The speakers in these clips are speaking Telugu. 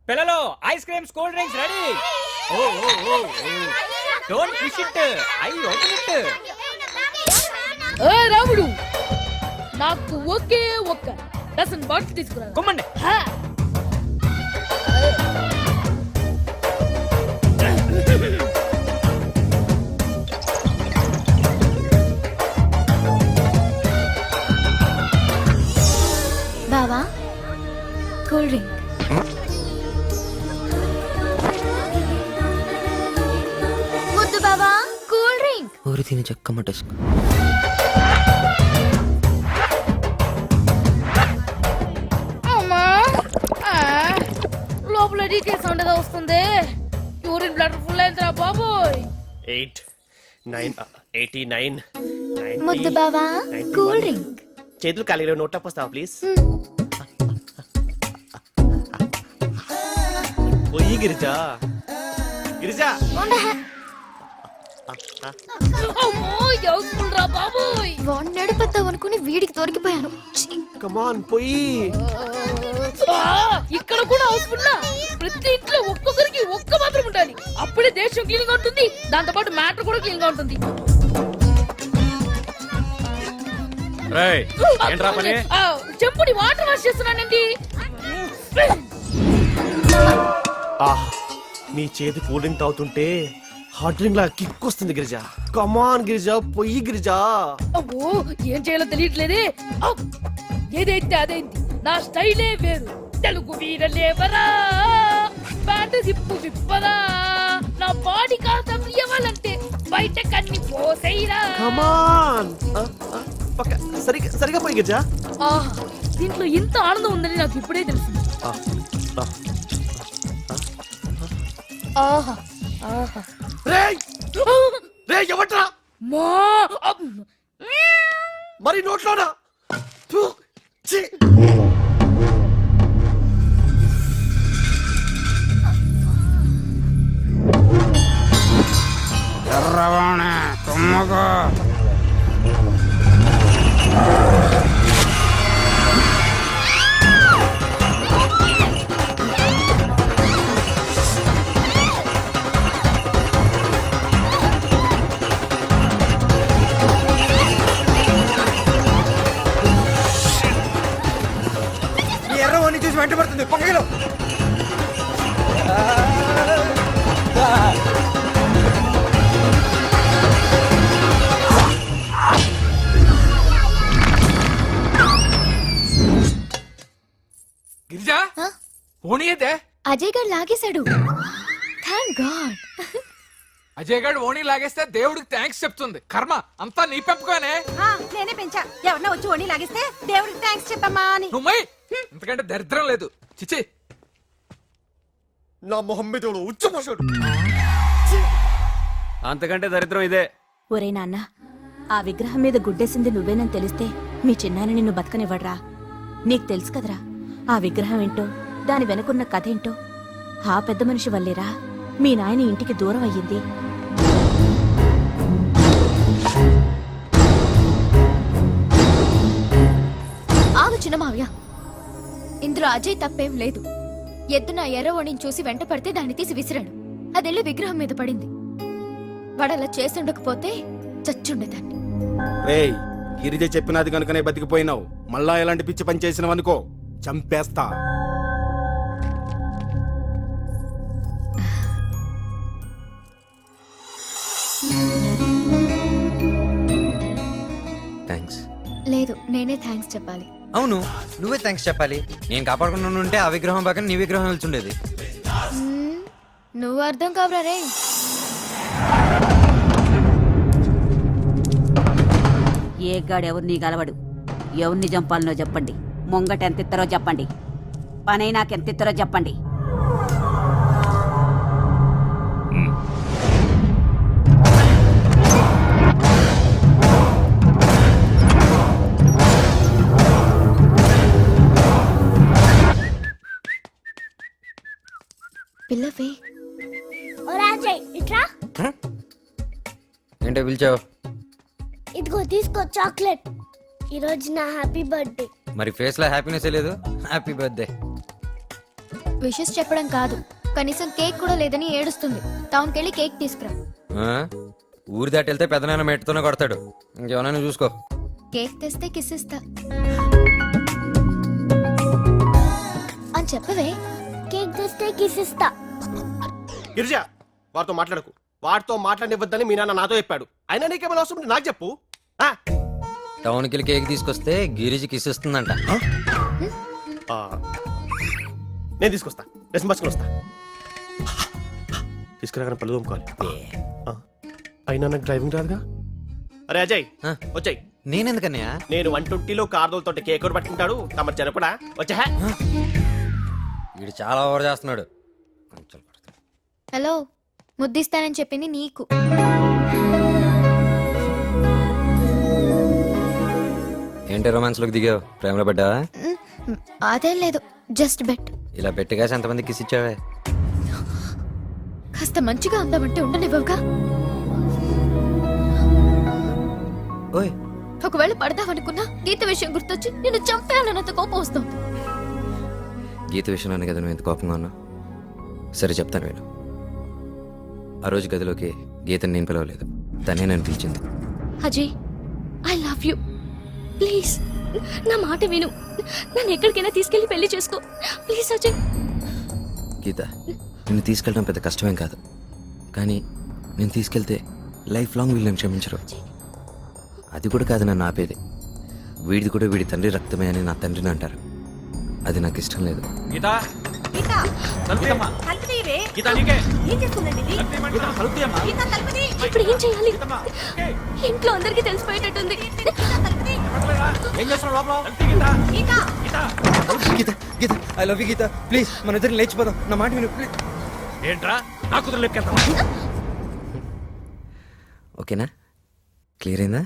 పిల్లలు ice creams cool drinks ready. Oh oh oh don't push it, I open it. ఏ రాముడు, నాకు ఒకే ఒక్క డజన్ బాటిల్ తీసుకురా. కొమ్మండి. బావా కూల్ డ్రింక్. ముద్దు బావా కూల్ డ్రింక్. ఊరి తిని చెక్కమటేసుకో. అమ్మా లోపల డీటెయిల్ సౌండ్ ఏదో వస్తుంది. యూరిన్ బ్లడ్ ఫుల్ అయిందిరా బాబోయ్. 8 9 89 ముద్దు బావా కూల్ డ్రింక్. చేతులు ఖాళీలో నోట్ వస్తావా ప్లీజ్. పోయి గిరిజా గిరిజా. అమ్మో ఎవరు రా బాబోయ్. వాడిని నడిపేద్దాం అనుకుని వీడికి దొరికిపోయాను. కమాన్ పోయి. ఇక్కడ కూడా హౌస్ఫుల్. ప్రతి ఇంట్లో ఒక్కొక్కరికి ఒక్క మాత్రం ఉండాలి. అప్పుడే దేశం క్లీన్ గా ఉంటుంది, దాంతో పాటు మ్యాటర్ కూడా క్లీన్ గా ఉంటుంది. చెంపుని వాటర్ వాష్ చేస్తున్నానండి. నీ చేతి కూల్ డ్రింక్ తాగుతుంటే హాట్ డ్రింక్ లా కిక్ వస్తుంది గిరిజా. కమాన్ గిరిజా పొయ్యి గిరిజా. అబ్బో ఏం చేయాలో తెలియట్లేదే. ఏదైతే అదైంది, నా స్టైలే వేరు. తెలుగు వీరలేవరా, బ్యాట్ దిప్పు విప్పరా, నా బాడీ కాస్త ఇవ్వాలంటే బయట కన్ని పోసేయరా. కమాన్ సరిగా పోయి గిరిజా. దీంట్లో ఇంత ఆనందం ఉందని నాకు ఇప్పుడే తెలిసింది. ఆహా ఆహా. ఎవట్రా మా మరి నోట్లోనా? ఎర్రవాణ తుమ్మగా ఎర్రవాణి చూసి వెంట పడుతుంది పొంగలో. గిరిజా ఓణి అయితే అజయ్ గారు లాగేశాడు. Thank God. అజయ్ గారు ఓణి లాగేస్తే దేవుడికి థ్యాంక్స్ చెప్తుంది. కర్మ అంతా నీ పెంపుగానే. నేనే పెంచా. ఎవరన్నా వచ్చి ఓణి లాగేస్తే దేవుడికి థ్యాంక్స్ చెప్పమ్మా అని. నువ్వు ఇంతకంటే దరిద్రం లేదు. చిచి నా మొహం మీద ఉచ్చపోసాడు. అంతకంటే దరిద్రం ఇదే. ఒరే నాన్న, ఆ విగ్రహం మీద గుడ్డేసింది నువ్వేనని తెలిస్తే మీ చిన్నాన్న నిన్ను బతకనివ్వడ్రా. నీకు తెలుసు కదరా ఆ విగ్రహం ఏంటో, దాని వెనుకున్న కథ ఏంటో. ఆ పెద్ద మనిషి వల్లేరా మీ నాయన ఇంటికి దూరం అయ్యింది. ఆగు చిన్న మావయ్య, ఇందులో అజయ్ తప్పేం లేదు. ఎద్దున ఎర్రవణిని చూసి వెంట పడితే దాన్ని తీసి విసిరాడు. అదెళ్ళి విగ్రహం మీద పడింది. వాడలా చేసుండకపోతే చచ్చుండేదాన్ని. రేయ్ గిరిజ చెప్పినది కనుకనే బతికిపోయినావు. మళ్ళా ఎలాంటి పిచ్చి పని చేసినవనుకో చంపేస్తా. థ్యాంక్స్. లేదు, నేనే థ్యాంక్స్ చెప్పాలి. అవును నువ్వే థ్యాంక్స్ చెప్పాలి. నేను కాపాడుకున్నా ఉంటే ఆ విగ్రహం పక్కన నీ విగ్రహం వెళ్తుండేది. నువ్వు అర్థం కావరా రే. ఏ గాడు ఎవరిని గలవడు. ఎవరిని చంపాలనో చెప్పండి. ముంగట ఎంత ఇస్తారో చెప్పండి. పనై నాకెంత ఇస్తారో చెప్పండి. పిల్లవే. ఏంటో పిలిచావు? ఇదిగో తీసుకో చాక్లెట్. ఈరోజు నా హ్యాపీ బర్త్డే. మరి ఫేస్ లో హ్యాపీనెస్ లేదు. Happy birthday. విషెస్ చెప్పడం కాదు, కనీసం కేక్ కూడా లేదని ఏడుస్తుంది. టౌన్కి వెళ్ళి కేక్ తీసుకురా. ఆ? ఊరి దాటి వెళ్తే పెద్దనాన్న మెట్టుతోనే కొడతాడు. ఇంకేమన్నా చూసుకో. కేక్ తెస్తే కిస్ ఇస్తా అని చెప్పవే. కేక్ తెస్తే కిస్ ఇస్తా. గిరిజ వాడితో మాట్లాడకు. వాడితో మాట్లాడివ్వద్దని మీ నాన్న నాతో చెప్పాడు. అయినా నీకేమైనా అవసరం ఉంటే నాకు చెప్పు. ఆ? టౌన్కి వెళ్ళి కేక్ తీసుకొస్తే గిరిజి కిస్ ఇస్తుందంట. ఆ, నేను తీసుకొస్తా. డ్రెస్ మార్చుకుని వస్తా. తీసుకురాగానే పళ్ళు తోముకోవాలి. ఆ, అయినా నాకు డ్రైవింగ్ రాదుగా. అరే అజయ్ ఆ? వచ్చాయి. నేనెందుకన్నయ్యా? నేను 120లో కార్దోలతో కేక్ కూడా పట్టుకుంటాడు. తమరు జనపడా వచ్చా. వీడు చాలా ఓవర్ చేస్తున్నాడు. హలో, ముద్దిస్తానని చెప్పింది నీకు. ఏంటి రొమాన్స్ లోకి దిగావు? ప్రేమలో పడ్డావా? అదేం లేదు, జస్ట్ బెట్. ఇలా పెట్టిగా ఎంతమంది కిస్ ఇచ్చావే? కాస్త మంచిగా ఉందామంటే ఉండనివ్వవుగా. ఓయ్, ఒకవేళ పడదామనుకున్నా గీత విషయం గుర్తొచ్చి నిన్ను చంపేయాలన్నంత కోపం వస్తుంది. గీత విషయంలోనే కదా నువ్వు ఎంత కోపంగా ఉన్నా? సరే చెప్తాను వీళ్ళు. ఆ రోజు గదిలోకి గీతని నేను పిలవలేదు, తనే నన్ను పిలిచింది. Ajay, I love you. Please నా మాట విను. నన్ను ఎక్కడికైనా తీసుకెళ్లి పెళ్లి చేసుకో ప్లీజ్ అజయ్. గీత, నిన్ను తీసుకెళ్ళడం పెద్ద కష్టమేం కాదు, కానీ నేను తీసుకెళ్తే లైఫ్ లాంగ్ వీళ్ళు నన్ను క్షమించరు. అది కూడా కాదు నన్ను ఆపేది. వీడిది కూడా వీడి తండ్రి రక్తమే అని నా తండ్రిని అంటారు. అది నాకు ఇష్టం లేదు. గీత, ఇప్పుడు ఏం చేయాలి? ఇంట్లో అందరికీ తెలిసిపోయేటట్టుంది. Geetha, Geetha, I love you Geetha. Please మన ఇద్దరు లేచిపోదాం. నా మాట విను ప్లీజ్. ఏంట్రా నా కుదురు లెక్కెళ్తావా? ఓకేనా? క్లియర్ అయిందా?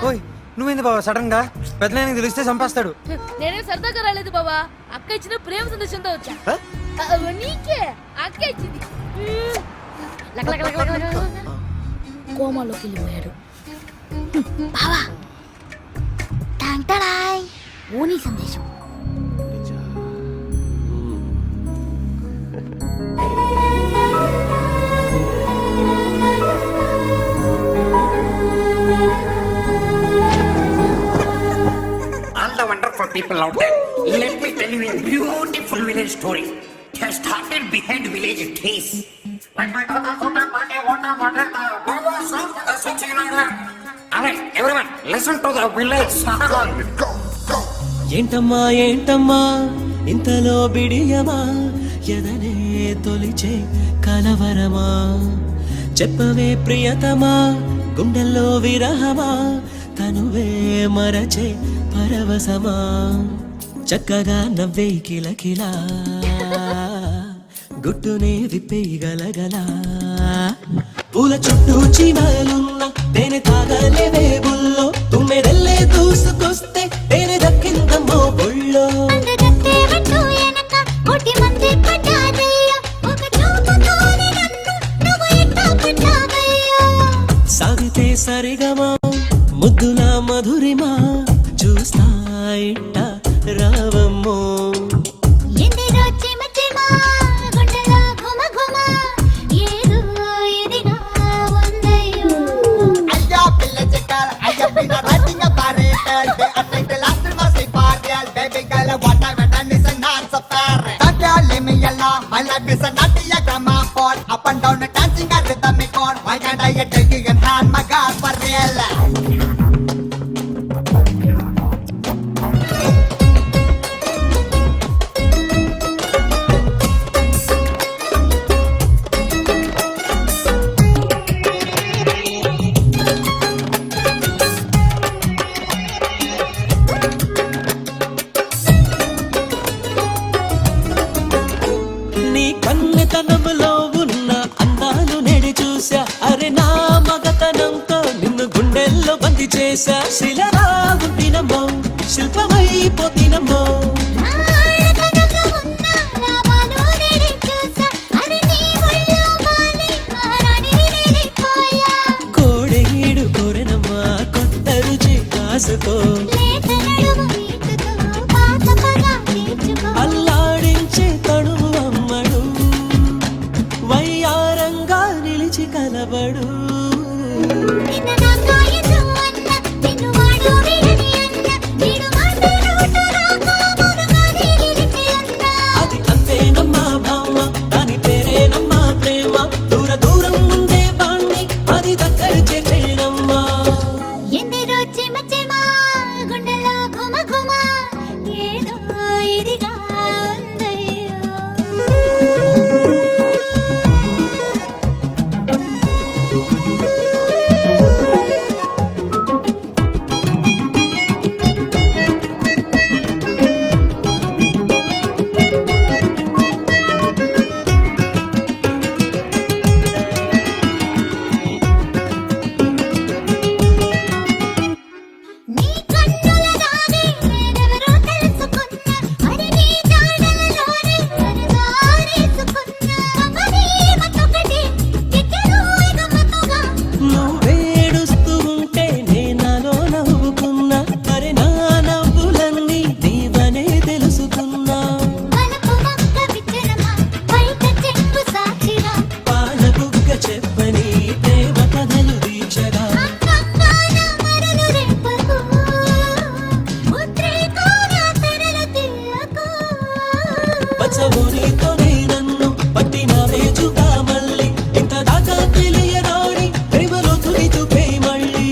ఓయ్, నువ్వేంది బాబా సడన్ గా? పెద్దనాయనకి తెలిస్తే చంపేస్తాడు. నేనేం సరదాగా రాలేదు బాబా. అక్క ఇచ్చిన ప్రేమ సందేశంతో వచ్చా. నీకే అక్క ఇచ్చింది. లక లక లక లక లక. కోమాలోకి వెళ్ళిపోయాడు. బావా టాంటడాయ్ ఓనీ సందేశం. Wonderful people out there, let me tell you a beautiful village story. It has started behind village trees. Alright, everyone, listen to the village song. ఏంటమ్మా ఏంటమ్మా ఇంతలో బిడియమా, ఎదనే తొలిచే కలవరమా, చెప్పవే ప్రియతమా గుండెల్లో విరహమా, తనువే మరచే పరవశమా, చక్కగా నవ్వే కిలకిలా, గుట్టునే విప్పే గలగలా, పూల చుట్టూ చీమలున్న తేనె తాగలేవే బుల్లో, తుమ్మెదల్లే దూసుకొస్తే తేనె దక్కిందమ్మో బొళ్ళో. సాగితే సరిగమా ముద్దుల మధురిమా, చూస్తా ఇట్ట రావమ్మో. Up and down the dancing at rhythm on. Why can't I get taking and hand my God for real? నీ కన్నెతనములో ఉన్న అందాలు నెడి చూసా, అరే నా మగతనంతో నిన్ను గుండెల్లో బంది చేశా, శిలరా ఉండినమ్మో శిల్పమైపోతినమ్మో కోడేడు కోరెనమ్మా కొత్త రుచి కాసుకో అల్లాడించే తడువు అమ్మడు వయ్యారంగా నిలిచి కలబడు అది అంతేనమ్మా భామ దాని పేరేనమ్మా ప్రేమ దూర దూరం ఉండే బాణ్ణి అది దగ్గర చేసేనమ్మా నువ్వేడుస్తూ ఉంటే నేనాలో నవ్వుకున్నా అరే నా నవ్వులన్నీ నీవనే తెలుసుకున్నా పాలబుగ్గ చెప్పని ప్రేమ కథలు దీక్షగా పచ్చబోనితోనే నన్ను పట్టినావే చూగా మళ్ళీ ఇంత దాకా తెలియరాని ప్రేమలో తులి చూపే మళ్ళీ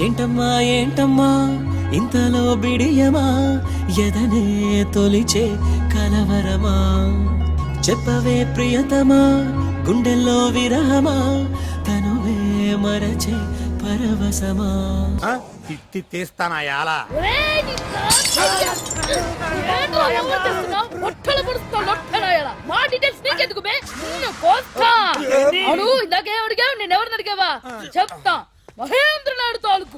ఏంటమ్మా ఏంటమ్మా ఇంతలో బిడియమా ఎదనే తొలిచే కలవరమా చెప్పవే ప్రియతమా గుండెల్లో విరహమా తనువే మరచే పరవశమా తిట్టి తీస్తానా యాలా ఒరేయ్, నీ ఏంట్రా ఎవరు తెస్తున్నావ్? ఒట్టలు పొడుస్తున్నావ్, లొట్టలాయలా. మా డీటెయిల్స్ నీకెందుకు బే? నిన్ను కోస్తా. అవును, ఇందాకేం అడిగావు? నేనెవరిని అడిగావా? చెప్తా. మహేంద్ర నాయుడు తాలూకు